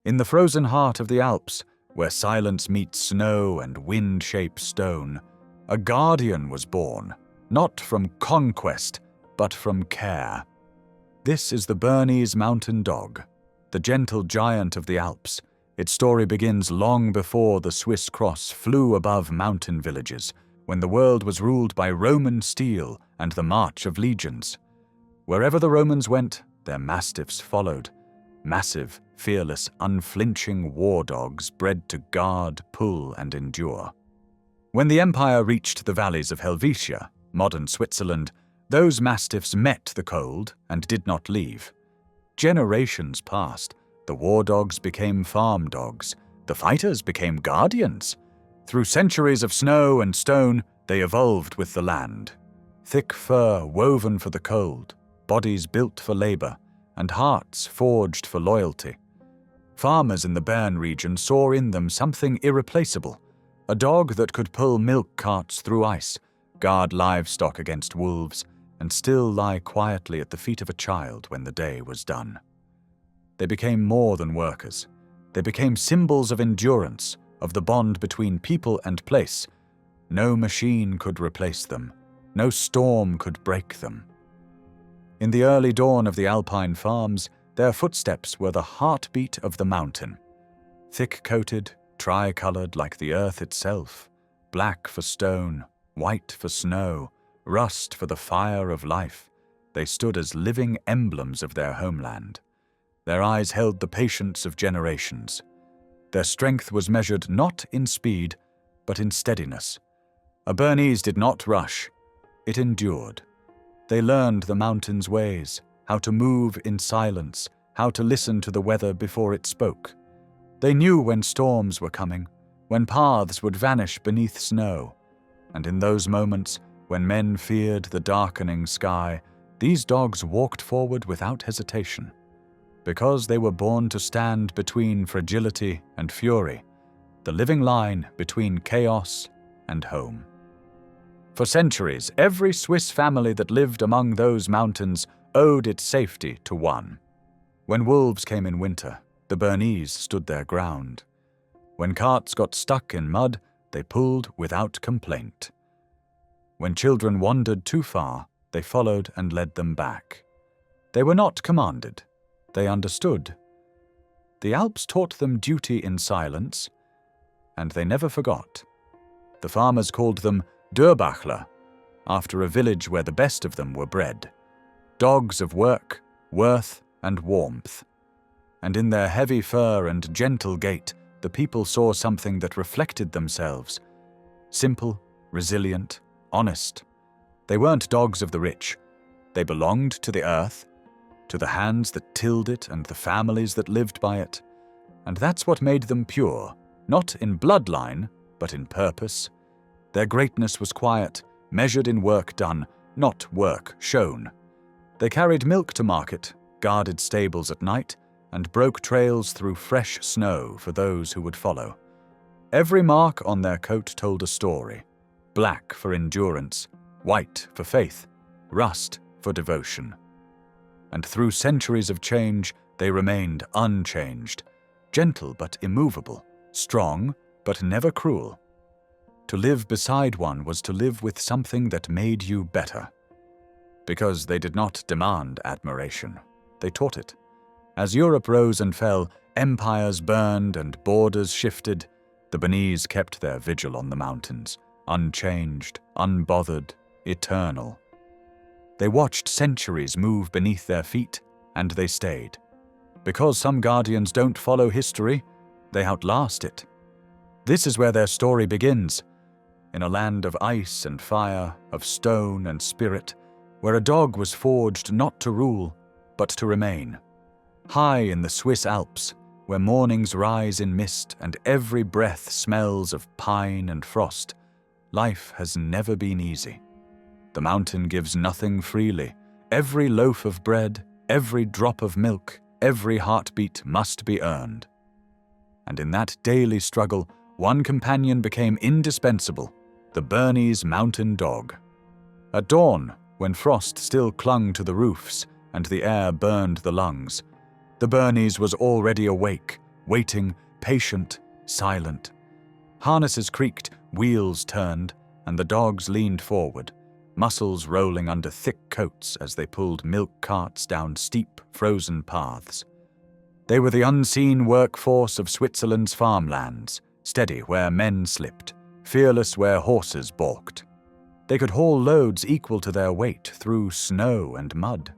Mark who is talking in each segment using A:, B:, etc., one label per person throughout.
A: In the frozen heart of the Alps, where silence meets snow and wind shapes stone, a guardian was born, not from conquest, but from care. This is the Bernese Mountain Dog, the gentle giant of the Alps. Its story begins long before the Swiss cross flew above mountain villages, when the world was ruled by Roman steel and the march of legions. Wherever the Romans went, their mastiffs followed, massive, fearless, unflinching war dogs bred to guard, pull, and endure. When the empire reached the valleys of Helvetia, modern Switzerland, those mastiffs met the cold and did not leave. Generations passed. The war dogs became farm dogs. The fighters became guardians. Through centuries of snow and stone, they evolved with the land. Thick fur woven for the cold, bodies built for labor, and hearts forged for loyalty. Farmers in the Bern region saw in them something irreplaceable, a dog that could pull milk carts through ice, guard livestock against wolves, and still lie quietly at the feet of a child when the day was done. They became more than workers. They became symbols of endurance, of the bond between people and place. No machine could replace them. No storm could break them. In the early dawn of the Alpine farms, their footsteps were the heartbeat of the mountain. Thick-coated, tri-colored like the earth itself, black for stone, white for snow, rust for the fire of life, they stood as living emblems of their homeland. Their eyes held the patience of generations. Their strength was measured not in speed, but in steadiness. A Bernese did not rush. It endured. They learned the mountain's ways, how to move in silence, how to listen to the weather before it spoke. They knew when storms were coming, when paths would vanish beneath snow. And in those moments, when men feared the darkening sky, these dogs walked forward without hesitation. Because they were born to stand between fragility and fury, the living line between chaos and home. For centuries, every Swiss family that lived among those mountains owed its safety to one. When wolves came in winter, the Bernese stood their ground. When carts got stuck in mud, they pulled without complaint. When children wandered too far, they followed and led them back. They were not commanded. They understood. The Alps taught them duty in silence, and they never forgot. The farmers called them Durbachler, after a village where the best of them were bred. Dogs of work, worth, and warmth. And in their heavy fur and gentle gait, the people saw something that reflected themselves. Simple, resilient, honest. They weren't dogs of the rich. They belonged to the earth, to the hands that tilled it and the families that lived by it. And that's what made them pure, not in bloodline, but in purpose. Their greatness was quiet, measured in work done, not work shown. They carried milk to market, guarded stables at night, and broke trails through fresh snow for those who would follow. Every mark on their coat told a story. Black for endurance, white for faith, rust for devotion. And through centuries of change, they remained unchanged, gentle but immovable, strong but never cruel. To live beside one was to live with something that made you better. Because they did not demand admiration, they taught it. As Europe rose and fell, empires burned and borders shifted, the Bernese kept their vigil on the mountains, unchanged, unbothered, eternal. They watched centuries move beneath their feet, and they stayed. Because some guardians don't follow history, they outlast it. This is where their story begins, in a land of ice and fire, of stone and spirit, where a dog was forged not to rule, but to remain. High in the Swiss Alps, where mornings rise in mist and every breath smells of pine and frost, life has never been easy. The mountain gives nothing freely. Every loaf of bread, every drop of milk, every heartbeat must be earned. And in that daily struggle, one companion became indispensable, the Bernese Mountain Dog. At dawn, when frost still clung to the roofs and the air burned the lungs, the Bernese was already awake, waiting, patient, silent. Harnesses creaked, wheels turned, and the dogs leaned forward, muscles rolling under thick coats as they pulled milk carts down steep, frozen paths. They were the unseen workforce of Switzerland's farmlands, steady where men slipped, fearless where horses balked. They could haul loads equal to their weight through snow and mud,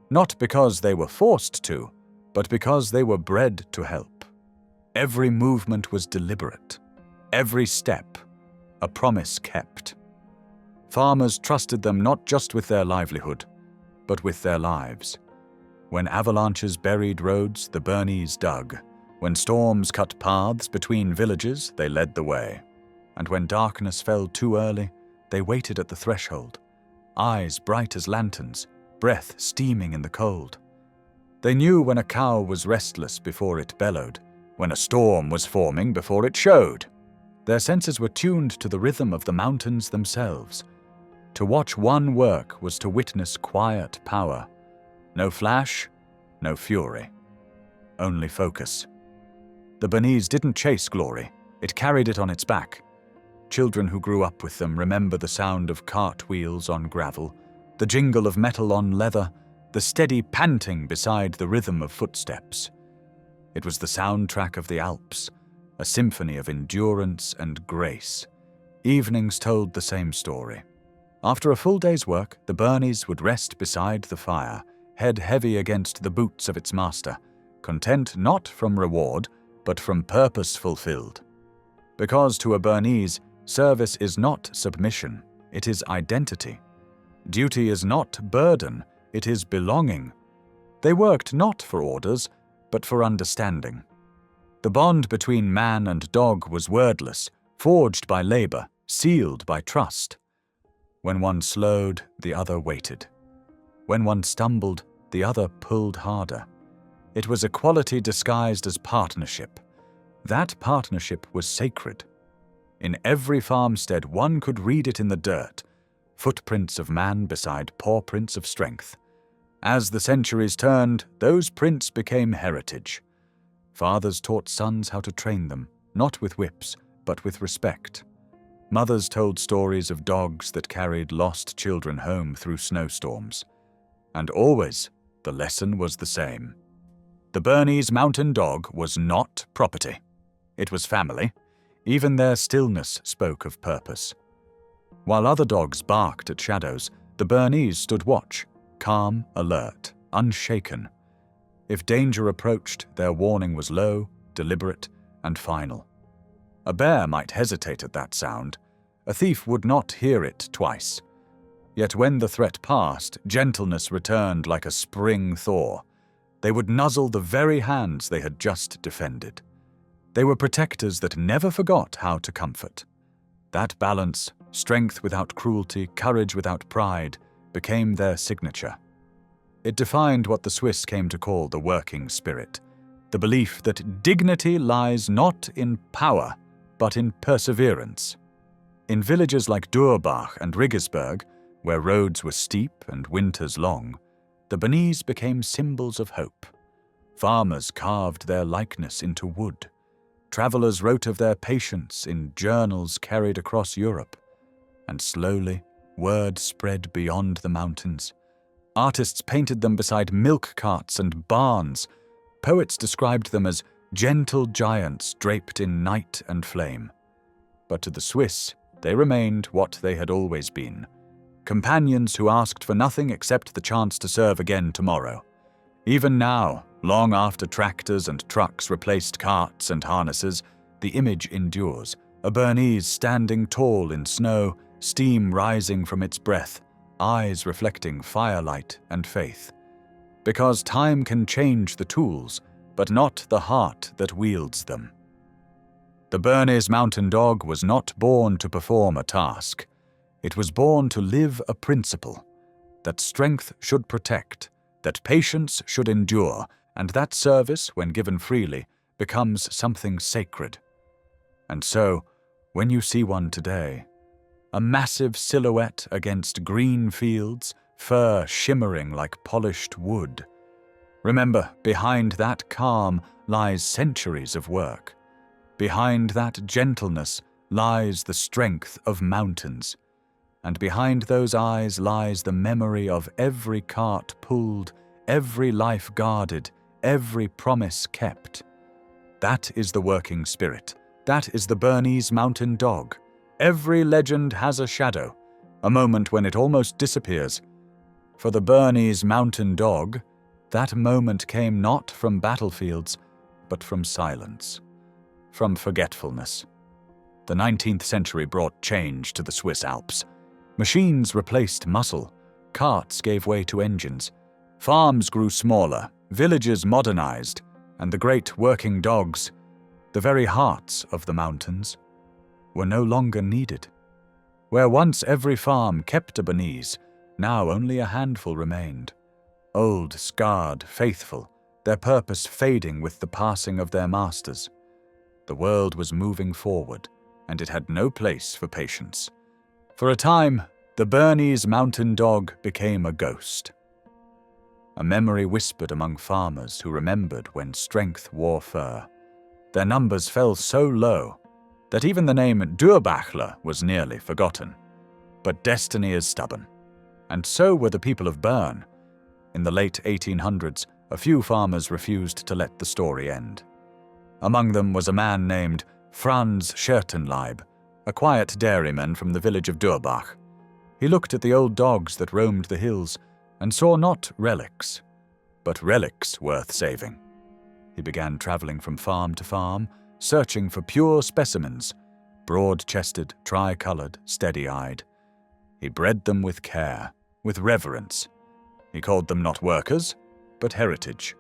A: not because they were forced to, but because they were bred to help. Every movement was deliberate, every step a promise kept. Farmers trusted them not just with their livelihood, but with their lives. When avalanches buried roads, the Bernese dug. When storms cut paths between villages, they led the way. And when darkness fell too early, they waited at the threshold, eyes bright as lanterns, breath steaming in the cold. They knew when a cow was restless before it bellowed, when a storm was forming before it showed. Their senses were tuned to the rhythm of the mountains themselves. To watch one work was to witness quiet power. No flash, no fury. Only focus. The Bernese didn't chase glory, it carried it on its back. Children who grew up with them remember the sound of cartwheels on gravel, the jingle of metal on leather, the steady panting beside the rhythm of footsteps. It was the soundtrack of the Alps, a symphony of endurance and grace. Evenings told the same story. After a full day's work, the Bernese would rest beside the fire, head heavy against the boots of its master, content not from reward, but from purpose fulfilled. Because to a Bernese, service is not submission, it is identity. Duty is not burden, it is belonging. They worked not for orders, but for understanding. The bond between man and dog was wordless, forged by labor, sealed by trust. When one slowed, the other waited. When one stumbled, the other pulled harder. It was equality disguised as partnership. That partnership was sacred. In every farmstead one could read it in the dirt, footprints of man beside pawprints of strength. As the centuries turned, those prints became heritage. Fathers taught sons how to train them, not with whips, but with respect. Mothers told stories of dogs that carried lost children home through snowstorms. And always, the lesson was the same. The Bernese Mountain Dog was not property. It was family. Even their stillness spoke of purpose. While other dogs barked at shadows, the Bernese stood watch, calm, alert, unshaken. If danger approached, their warning was low, deliberate, and final. A bear might hesitate at that sound. A thief would not hear it twice. Yet when the threat passed, gentleness returned like a spring thaw. They would nuzzle the very hands they had just defended. They were protectors that never forgot how to comfort. That balance, strength without cruelty, courage without pride, became their signature. It defined what the Swiss came to call the working spirit, the belief that dignity lies not in power, but in perseverance. In villages like Durbach and Riggersberg, where roads were steep and winters long, the Bernese became symbols of hope. Farmers carved their likeness into wood. Travelers wrote of their patience in journals carried across Europe. And slowly, word spread beyond the mountains. Artists painted them beside milk carts and barns. Poets described them as gentle giants draped in night and flame. But to the Swiss, they remained what they had always been. Companions who asked for nothing except the chance to serve again tomorrow. Even now, long after tractors and trucks replaced carts and harnesses, the image endures, a Bernese standing tall in snow, steam rising from its breath, eyes reflecting firelight and faith. Because time can change the tools, but not the heart that wields them. The Bernese Mountain Dog was not born to perform a task. It was born to live a principle, that strength should protect, that patience should endure, and that service, when given freely, becomes something sacred. And so, when you see one today, a massive silhouette against green fields, fur shimmering like polished wood. Remember, behind that calm lies centuries of work. Behind that gentleness lies the strength of mountains. And behind those eyes lies the memory of every cart pulled, every life guarded, every promise kept. That is the working spirit. That is the Bernese Mountain Dog. Every legend has a shadow, a moment when it almost disappears. For the Bernese Mountain Dog, that moment came not from battlefields, but from silence, from forgetfulness. The 19th century brought change to the Swiss Alps. Machines replaced muscle, carts gave way to engines, farms grew smaller, villages modernized, and the great working dogs, the very hearts of the mountains, were no longer needed. Where once every farm kept a Bernese, now only a handful remained. Old, scarred, faithful, their purpose fading with the passing of their masters. The world was moving forward, and it had no place for patience. For a time, the Bernese Mountain Dog became a ghost. A memory whispered among farmers who remembered when strength wore fur. Their numbers fell so low that even the name Duurbachler was nearly forgotten. But destiny is stubborn, and so were the people of Bern. In the late 1800s, a few farmers refused to let the story end. Among them was a man named Franz Schertenleib, a quiet dairyman from the village of Durbach. He looked at the old dogs that roamed the hills and saw not relics, but relics worth saving. He began traveling from farm to farm, searching for pure specimens, broad-chested, tri-colored, steady-eyed. He bred them with care, with reverence. He called them not workers, but heritage.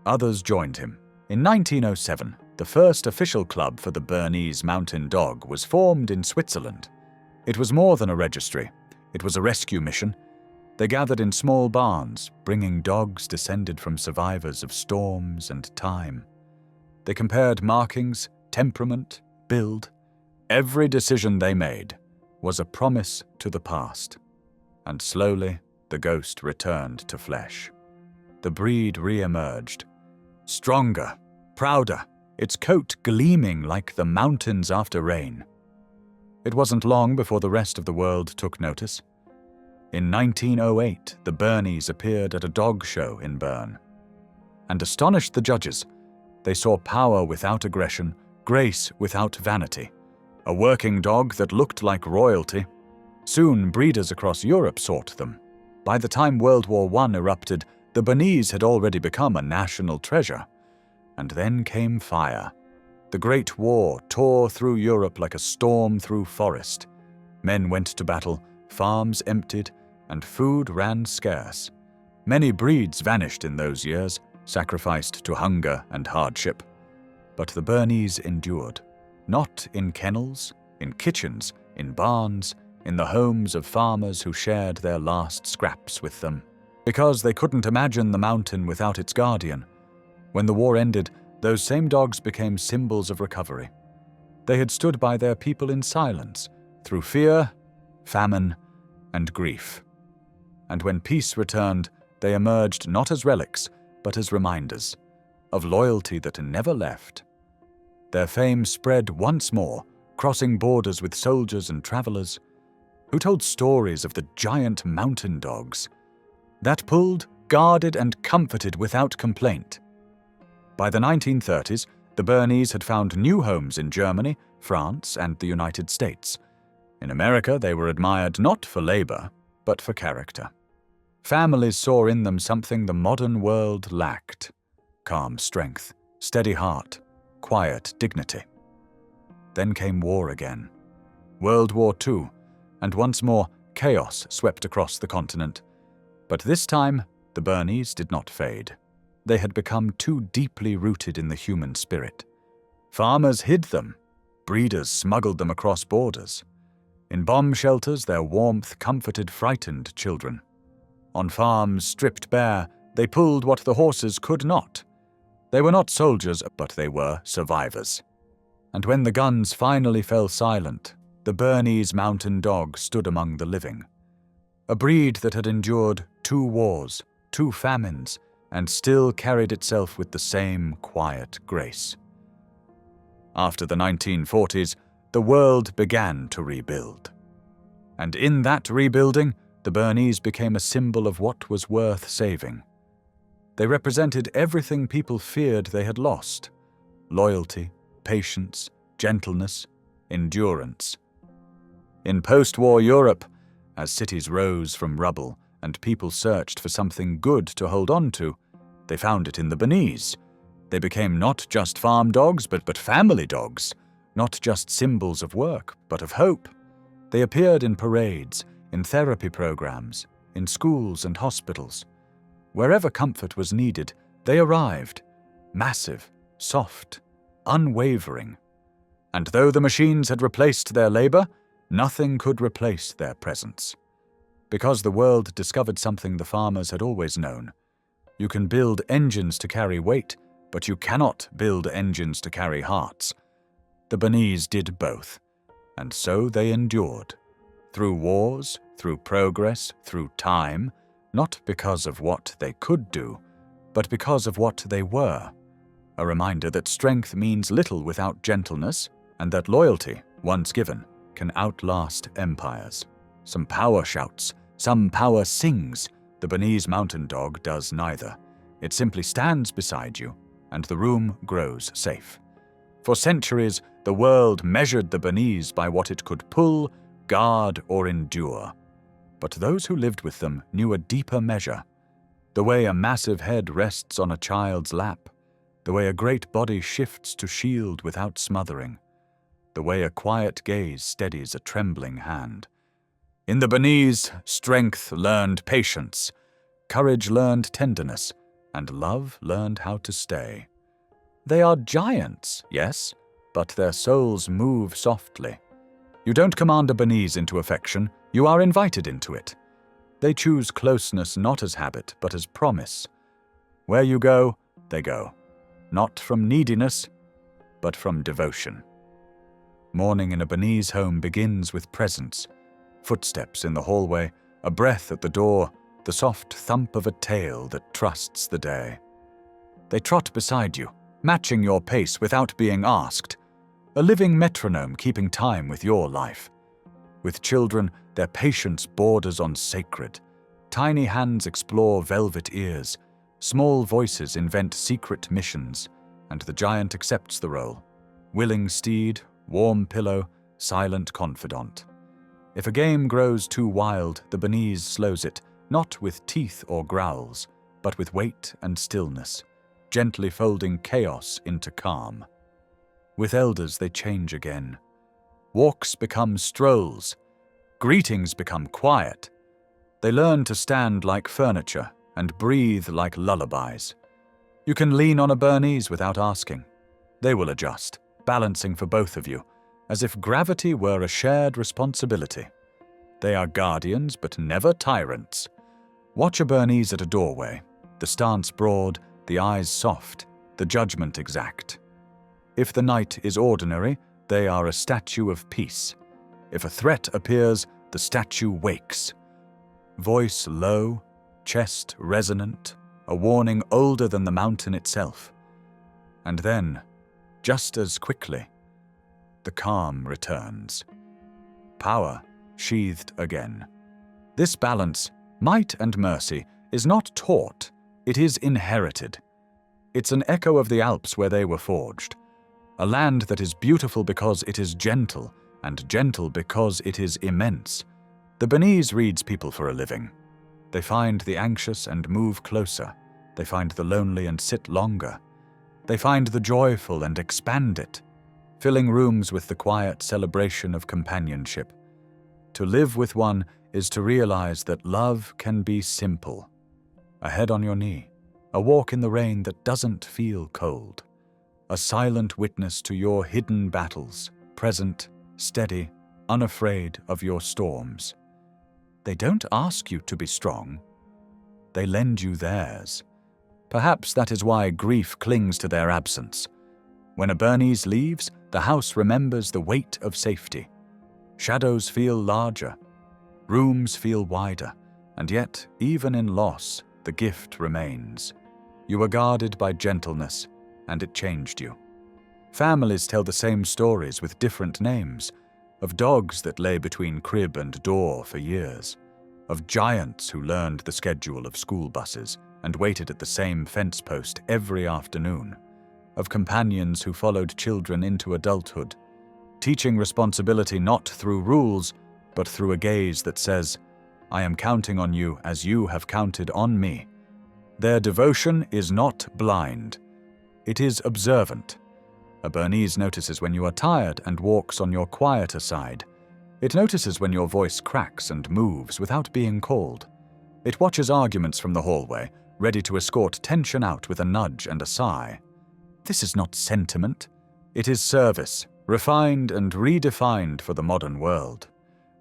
A: Others joined him. In 1907, the first official club for the Bernese Mountain Dog was formed in Switzerland. It was more than a registry. It was a rescue mission. They gathered in small barns, bringing dogs descended from survivors of storms and time. They compared markings, temperament, build. Every decision they made was a promise to the past. And slowly, the ghost returned to flesh. The breed re-emerged. Stronger, prouder, its coat gleaming like the mountains after rain. It wasn't long before the rest of the world took notice. In 1908, the Bernese appeared at a dog show in Bern, and astonished the judges. They saw power without aggression, grace without vanity, a working dog that looked like royalty. Soon, breeders across Europe sought them. By the time World War I erupted, the Bernese had already become a national treasure. And then came fire. The Great War tore through Europe like a storm through forest. Men went to battle, farms emptied, and food ran scarce. Many breeds vanished in those years, sacrificed to hunger and hardship. But the Bernese endured, not in kennels, in kitchens, in barns, in the homes of farmers who shared their last scraps with them. Because they couldn't imagine the mountain without its guardian. When the war ended, those same dogs became symbols of recovery. They had stood by their people in silence, through fear, famine, and grief. And when peace returned, they emerged not as relics, but as reminders of loyalty that never left. Their fame spread once more, crossing borders with soldiers and travelers, who told stories of the giant mountain dogs that pulled, guarded, and comforted without complaint. By the 1930s, the Bernese had found new homes in Germany, France, and the United States. In America, they were admired not for labor, but for character. Families saw in them something the modern world lacked: calm strength, steady heart, quiet dignity. Then came war again. World War II, and once more chaos swept across the continent. But this time, the Bernese did not fade. They had become too deeply rooted in the human spirit. Farmers hid them. Breeders smuggled them across borders. In bomb shelters, their warmth comforted frightened children. On farms stripped bare, they pulled what the horses could not. They were not soldiers, but they were survivors. And when the guns finally fell silent, the Bernese Mountain Dog stood among the living. A breed that had endured 2 wars, 2 famines, and still carried itself with the same quiet grace. After the 1940s, the world began to rebuild. And in that rebuilding, the Bernese became a symbol of what was worth saving. They represented everything people feared they had lost: loyalty, patience, gentleness, endurance. In post-war Europe, as cities rose from rubble and people searched for something good to hold on to, they found it in the Bernese. They became not just farm dogs, but family dogs, not just symbols of work, but of hope. They appeared in parades, in therapy programs, in schools and hospitals. Wherever comfort was needed, they arrived, massive, soft, unwavering. And though the machines had replaced their labor, nothing could replace their presence. Because the world discovered something the farmers had always known. You can build engines to carry weight, but you cannot build engines to carry hearts. The Bernese did both, and so they endured. Through wars, through progress, through time, not because of what they could do, but because of what they were. A reminder that strength means little without gentleness, and that loyalty, once given, can outlast empires. Some power shouts, some power sings. The Bernese Mountain Dog does neither. It simply stands beside you, and the room grows safe. For centuries, the world measured the Bernese by what it could pull, guard, or endure. But those who lived with them knew a deeper measure. The way a massive head rests on a child's lap, the way a great body shifts to shield without smothering, the way a quiet gaze steadies a trembling hand. In the Bernese, strength learned patience, courage learned tenderness, and love learned how to stay. They are giants, yes, but their souls move softly. You don't command a Bernese into affection, you are invited into it. They choose closeness not as habit, but as promise. Where you go, they go. Not from neediness, but from devotion. Morning in a Bernese home begins with presence. Footsteps in the hallway, a breath at the door, the soft thump of a tail that trusts the day. They trot beside you, matching your pace without being asked. A living metronome keeping time with your life. With children, their patience borders on sacred. Tiny hands explore velvet ears. Small voices invent secret missions, and the giant accepts the role. Willing steed, warm pillow, silent confidant. If a game grows too wild, the Bernese slows it, not with teeth or growls, but with weight and stillness, gently folding chaos into calm. With elders they change again. Walks become strolls. Greetings become quiet. They learn to stand like furniture and breathe like lullabies. You can lean on a Bernese without asking. They will adjust, balancing for both of you, as if gravity were a shared responsibility. They are guardians, but never tyrants. Watch a Bernese at a doorway, the stance broad, the eyes soft, the judgment exact. If the night is ordinary, they are a statue of peace. If a threat appears, the statue wakes. Voice low, chest resonant, a warning older than the mountain itself. And then, just as quickly, the calm returns. Power sheathed again. This balance, might and mercy, is not taught, it is inherited. It's an echo of the Alps where they were forged. A land that is beautiful because it is gentle, and gentle because it is immense. The Bernese reads people for a living. They find the anxious and move closer. They find the lonely and sit longer. They find the joyful and expand it, filling rooms with the quiet celebration of companionship. To live with one is to realize that love can be simple. A head on your knee, a walk in the rain that doesn't feel cold, a silent witness to your hidden battles, present, steady, unafraid of your storms. They don't ask you to be strong. They lend you theirs. Perhaps that is why grief clings to their absence. When a Bernese leaves, the house remembers the weight of safety. Shadows feel larger, rooms feel wider, and yet, even in loss, the gift remains. You were guarded by gentleness, and it changed you. Families tell the same stories with different names, of dogs that lay between crib and door for years, of giants who learned the schedule of school buses and waited at the same fence post every afternoon, of companions who followed children into adulthood, teaching responsibility not through rules, but through a gaze that says, "I am counting on you as you have counted on me." Their devotion is not blind. It is observant. A Bernese notices when you are tired and walks on your quieter side. It notices when your voice cracks and moves without being called. It watches arguments from the hallway, ready to escort tension out with a nudge and a sigh. This is not sentiment. It is service, refined and redefined for the modern world.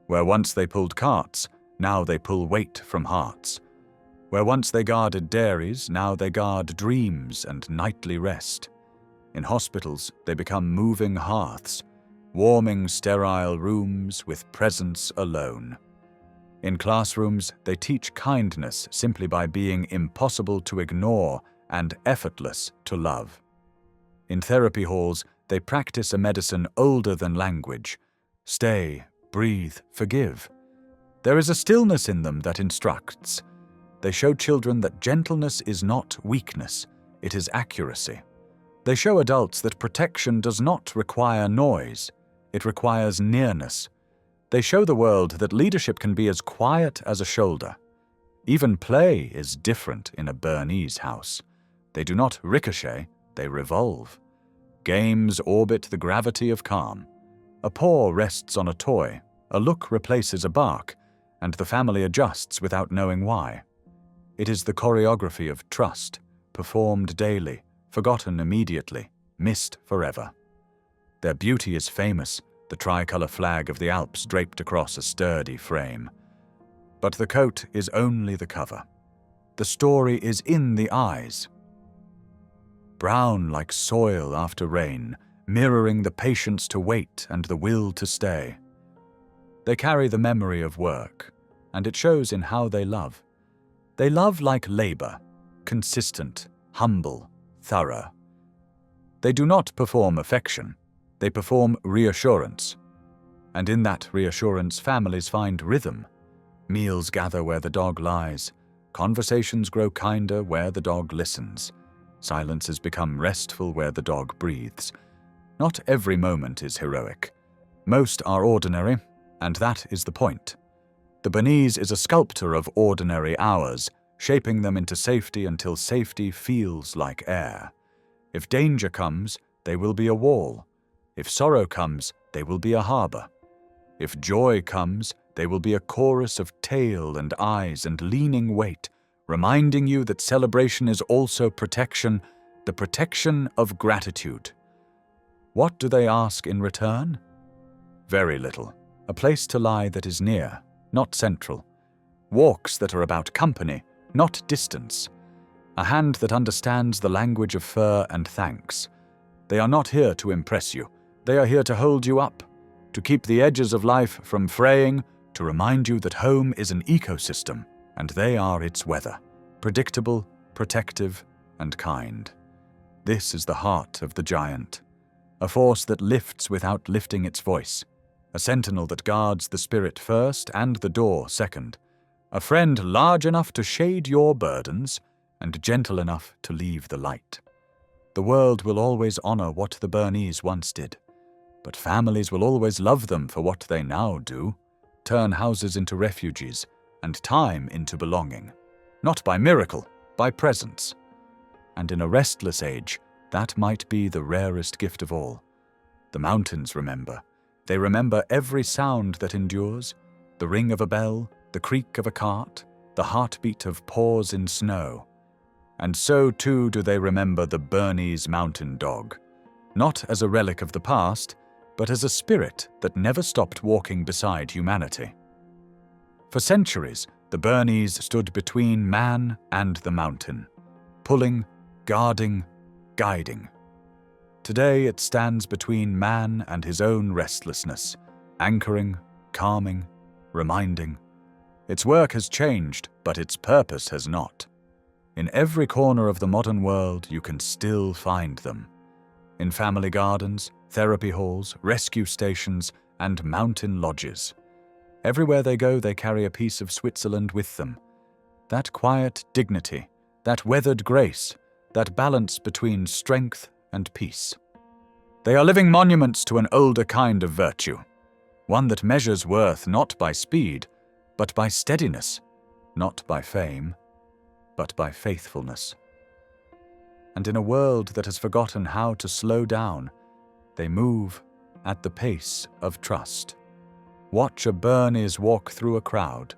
A: Where once they pulled carts, now they pull weight from hearts. Where once they guarded dairies, now they guard dreams and nightly rest. In hospitals, they become moving hearths, warming sterile rooms with presence alone. In classrooms, they teach kindness simply by being impossible to ignore and effortless to love. In therapy halls, they practice a medicine older than language. Stay, breathe, forgive. There is a stillness in them that instructs. They show children that gentleness is not weakness, it is accuracy. They show adults that protection does not require noise, it requires nearness. They show the world that leadership can be as quiet as a shoulder. Even play is different in a Bernese house. They do not ricochet, they revolve. Games orbit the gravity of calm. A paw rests on a toy, a look replaces a bark, and the family adjusts without knowing why. It is the choreography of trust, performed daily, forgotten immediately, missed forever. Their beauty is famous, the tricolor flag of the Alps draped across a sturdy frame. But the coat is only the cover. The story is in the eyes. Brown like soil after rain, mirroring the patience to wait and the will to stay. They carry the memory of work, and it shows in how they love. They love like labor, consistent, humble, thorough. They do not perform affection, they perform reassurance. And in that reassurance, families find rhythm. Meals gather where the dog lies. Conversations grow kinder where the dog listens. Silences become restful where the dog breathes. Not every moment is heroic. Most are ordinary, and that is the point. The Bernese is a sculptor of ordinary hours, shaping them into safety until safety feels like air. If danger comes, they will be a wall. If sorrow comes, they will be a harbor. If joy comes, they will be a chorus of tail and eyes and leaning weight, reminding you that celebration is also protection, the protection of gratitude. What do they ask in return? Very little. A place to lie that is near, not central. Walks that are about company, not distance. A hand that understands the language of fur and thanks. They are not here to impress you. They are here to hold you up, to keep the edges of life from fraying, to remind you that home is an ecosystem, and they are its weather, predictable, protective, and kind. This is the heart of the giant, a force that lifts without lifting its voice, a sentinel that guards the spirit first and the door second, a friend large enough to shade your burdens and gentle enough to leave the light. The world will always honor what the Bernese once did, but families will always love them for what they now do, turn houses into refuges and time into belonging. Not by miracle, by presence. And in a restless age, that might be the rarest gift of all. The mountains remember. They remember every sound that endures, the ring of a bell, the creak of a cart, the heartbeat of paws in snow. And so too do they remember the Bernese Mountain Dog, not as a relic of the past, but as a spirit that never stopped walking beside humanity. For centuries, the Bernese stood between man and the mountain, pulling, guarding, guiding. Today it stands between man and his own restlessness, anchoring, calming, reminding. Its work has changed, but its purpose has not. In every corner of the modern world, you can still find them. In family gardens, therapy halls, rescue stations, and mountain lodges. Everywhere they go, they carry a piece of Switzerland with them. That quiet dignity, that weathered grace, that balance between strength and peace. They are living monuments to an older kind of virtue, one that measures worth not by speed, but by steadiness, not by fame, but by faithfulness. And in a world that has forgotten how to slow down, they move at the pace of trust. Watch a Bernese walk through a crowd.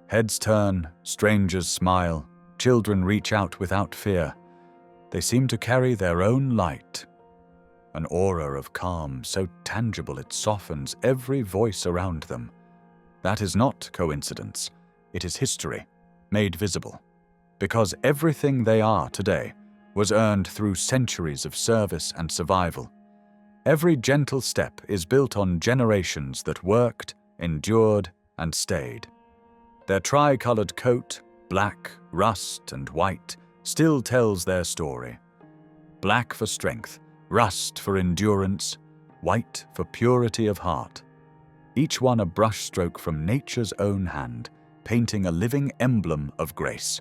A: Heads turn, strangers smile, children reach out without fear. They seem to carry their own light. An aura of calm so tangible it softens every voice around them. That is not coincidence. It is history, made visible. Because everything they are today was earned through centuries of service and survival. Every gentle step is built on generations that worked, endured, and stayed. Their tri-colored coat, black, rust, and white, still tells their story. Black for strength, rust for endurance, white for purity of heart. Each one a brushstroke from nature's own hand, painting a living emblem of grace.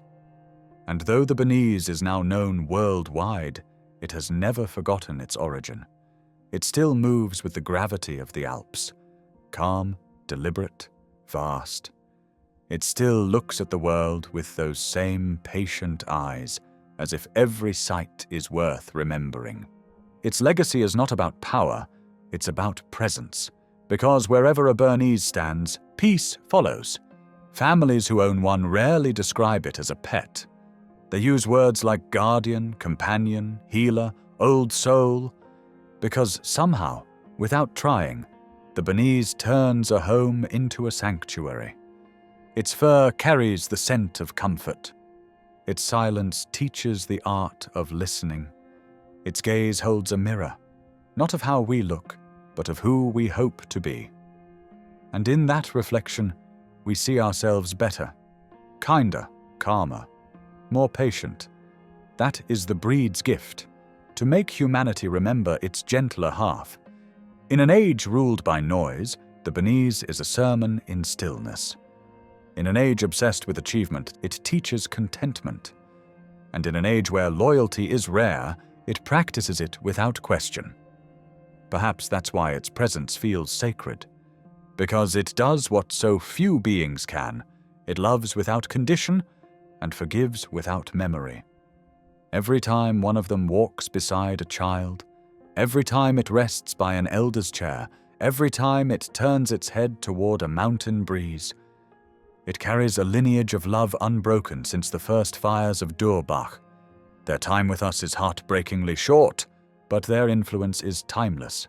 A: And though the Bernese is now known worldwide, it has never forgotten its origin. It still moves with the gravity of the Alps, calm, deliberate, vast. It still looks at the world with those same patient eyes, as if every sight is worth remembering. Its legacy is not about power, it's about presence, because wherever a Bernese stands, peace follows. Families who own one rarely describe it as a pet. They use words like guardian, companion, healer, old soul, because somehow, without trying, the Bernese turns a home into a sanctuary. Its fur carries the scent of comfort. Its silence teaches the art of listening. Its gaze holds a mirror, not of how we look, but of who we hope to be. And in that reflection, we see ourselves better, kinder, calmer, more patient. That is the breed's gift, to make humanity remember its gentler half. In an age ruled by noise, the Bernese is a sermon in stillness. In an age obsessed with achievement, it teaches contentment. And in an age where loyalty is rare, it practices it without question. Perhaps that's why its presence feels sacred. Because it does what so few beings can. It loves without condition and forgives without memory. Every time one of them walks beside a child, every time it rests by an elder's chair, every time it turns its head toward a mountain breeze, it carries a lineage of love unbroken since the first fires of Durbach. Their time with us is heartbreakingly short, but their influence is timeless,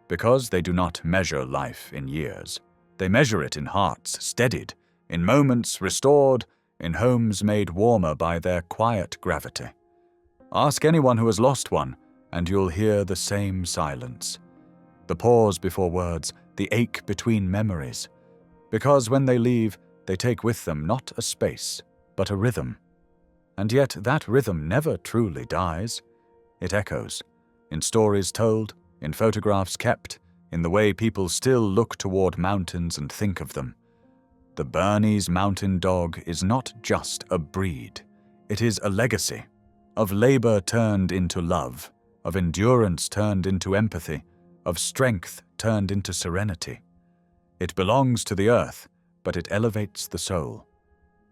A: because they do not measure life in years. They measure it in hearts steadied, in moments restored, in homes made warmer by their quiet gravity. Ask anyone who has lost one, and you'll hear the same silence. The pause before words, the ache between memories. Because when they leave, they take with them not a space, but a rhythm. And yet that rhythm never truly dies. It echoes, in stories told, in photographs kept, in the way people still look toward mountains and think of them. The Bernese Mountain Dog is not just a breed. It is a legacy, of labor turned into love, of endurance turned into empathy, of strength turned into serenity. It belongs to the earth, but it elevates the soul.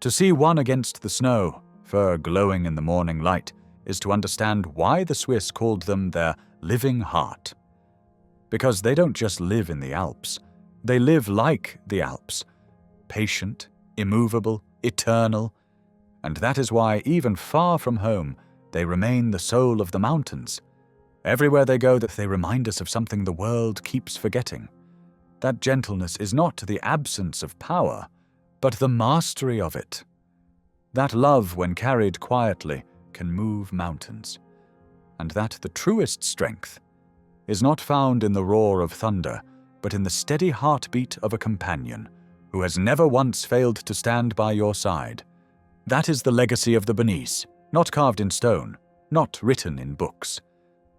A: To see one against the snow, fur glowing in the morning light, is to understand why the Swiss called them their living heart. Because they don't just live in the Alps, they live like the Alps, patient, immovable, eternal, and that is why, even far from home, they remain the soul of the mountains. Everywhere they go, they remind us of something the world keeps forgetting. That gentleness is not the absence of power, but the mastery of it. That love, when carried quietly, can move mountains. And that the truest strength is not found in the roar of thunder, but in the steady heartbeat of a companion who has never once failed to stand by your side. That is the legacy of the Bernese, not carved in stone, not written in books,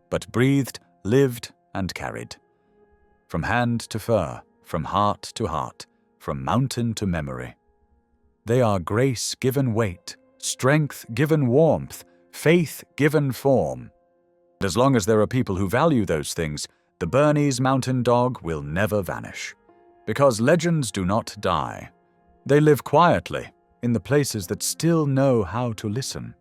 A: but breathed, lived, and carried. From hand to fur, from heart to heart, from mountain to memory. They are grace given weight, strength given warmth, faith given form. As long as there are people who value those things, the Bernese Mountain Dog will never vanish. Because legends do not die. They live quietly in the places that still know how to listen.